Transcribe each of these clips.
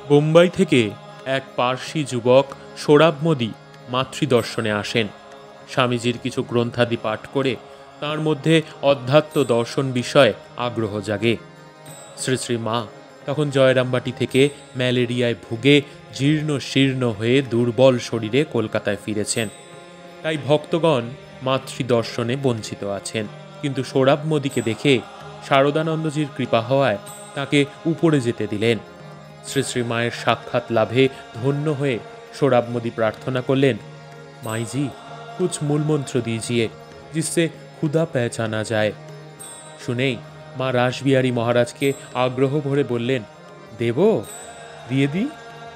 বোম্বাই থেকে এক পার্সি যুবক সোহরাব মোদি মাতৃদর্শনে আসেন। স্বামীজির কিছু গ্রন্থাদি পাঠ করে তার মধ্যে অধ্যাত্ম দর্শন বিষয়ে আগ্রহ জাগে। শ্রী শ্রী মা তখন জয়রামবাটি থেকে ম্যালেরিয়ায় ভুগে জীর্ণ শীর্ণ হয়ে দুর্বল শরীরে কলকাতায় ফিরেছেন। তাই ভক্তগণ মাতৃদর্শনে বঞ্চিত আছেন। কিন্তু সোহরাব মোদিকে দেখে শারদানন্দজির কৃপা হওয়ায় তাকে উপরে যেতে দিলেন। শ্রী শ্রী মায়ের সাক্ষাৎ লাভে ধন্য হয়ে সোহরাব মোদি প্রার্থনা করলেন, মাইজি কুছ মূলমন্ত্র দিজিয়ে जिससे ক্ষুধা পেহচানা যায়। শুনেই মা রাসবিহারী মহারাজকে আগ্রহ ভরে বললেন, দেব, দিয়ে দিই।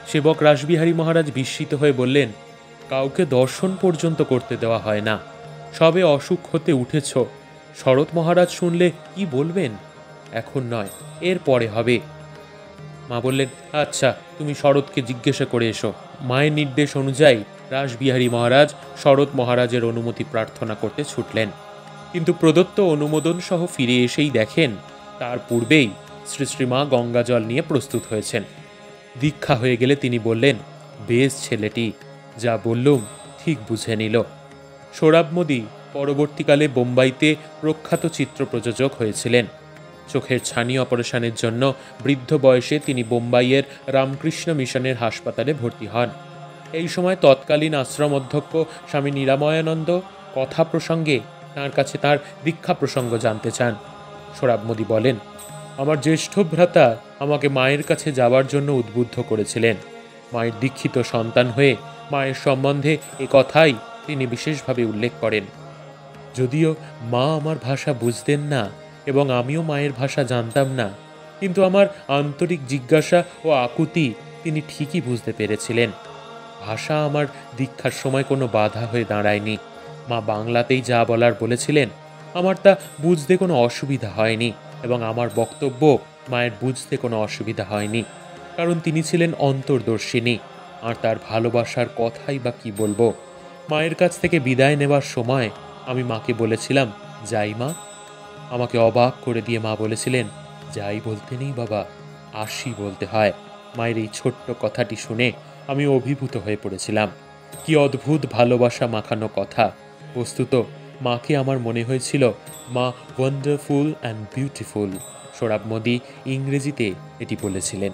সেবক রাসবিহারী মহারাজ বিস্মিত হয়ে বললেন, কাউকে দর্শন পর্যন্ত করতে দেওয়া হয় না, সবে অসুখ হতে উঠেছ। শরৎ মহারাজ শুনলে কি বলবেন? এখন নয়, এর পরে হবে। মা বললেন, আচ্ছা, তুমি শরৎকে জিজ্ঞাসা করে এসো। মায়ের নির্দেশ অনুযায়ী রাসবিহারী মহারাজ শরৎ মহারাজের অনুমতি প্রার্থনা করতে ছুটলেন। কিন্তু প্রদত্ত অনুমোদন সহ ফিরে এসেই দেখেন তার পূর্বেই শ্রী শ্রীমা গঙ্গাজল নিয়ে প্রস্তুত হয়েছেন। দীক্ষা হয়ে গেলে তিনি বললেন, বেশ ছেলেটি, যা বললুম ঠিক বুঝে নিল। সোহরাব মোদি পরবর্তীকালে বোম্বাইতে প্রখ্যাত চিত্র প্রযোজক হয়েছিলেন। চোখের ছানি অপারেশনের জন্য বৃদ্ধ বয়সে তিনি বোম্বাইয়ের রামকৃষ্ণ মিশনের হাসপাতালে ভর্তি হন। এই সময় তৎকালীন আশ্রম অধ্যক্ষ স্বামী নিরাময়ানন্দ কথা প্রসঙ্গে তাঁর কাছে তার দীক্ষা প্রসঙ্গ জানতে চান। সোহরাব মোদি বলেন, আমার জ্যেষ্ঠ ভ্রাতা আমাকে মায়ের কাছে যাওয়ার জন্য উদ্বুদ্ধ করেছিলেন। মায়ের দীক্ষিত সন্তান হয়ে মায়ের সম্বন্ধে এ কথাই তিনি বিশেষভাবে উল্লেখ করেন। যদিও মা আমার ভাষা বুঝতেন না এবং আমিও মায়ের ভাষা জানতাম না, কিন্তু আমার আন্তরিক জিজ্ঞাসা ও আকুতি তিনি ঠিকই বুঝতে পেরেছিলেন। ভাষা আমার দীক্ষার সময় কোনো বাধা হয়ে দাঁড়ায়নি। মা বাংলাতেই যা বলার বলেছিলেন, আমার তা বুঝতে কোনো অসুবিধা হয়নি এবং আমার বক্তব্য মায়ের বুঝতে কোনো অসুবিধা হয়নি, কারণ তিনি ছিলেন অন্তর্দর্শিনী। আর তার ভালোবাসার কথাই বা কী বলবো। মায়ের কাছ থেকে বিদায় নেবার সময় আমি মাকে বলেছিলাম, যাই মা। আমাকে অবাক করে দিয়ে মা বলেছিলেন, যাই বলতে নেই বাবা, আসি বলতে হয়। মায়ের এই ছোট্ট কথাটি শুনে আমি অভিভূত হয়ে পড়েছিলাম। কি অদ্ভুত ভালোবাসা মাখানো কথা। বস্তুত মাকে আমার মনে হয়েছিল মা wonderful and beautiful. Sohrab Modi ইংরেজিতে এটি বলেছিলেন।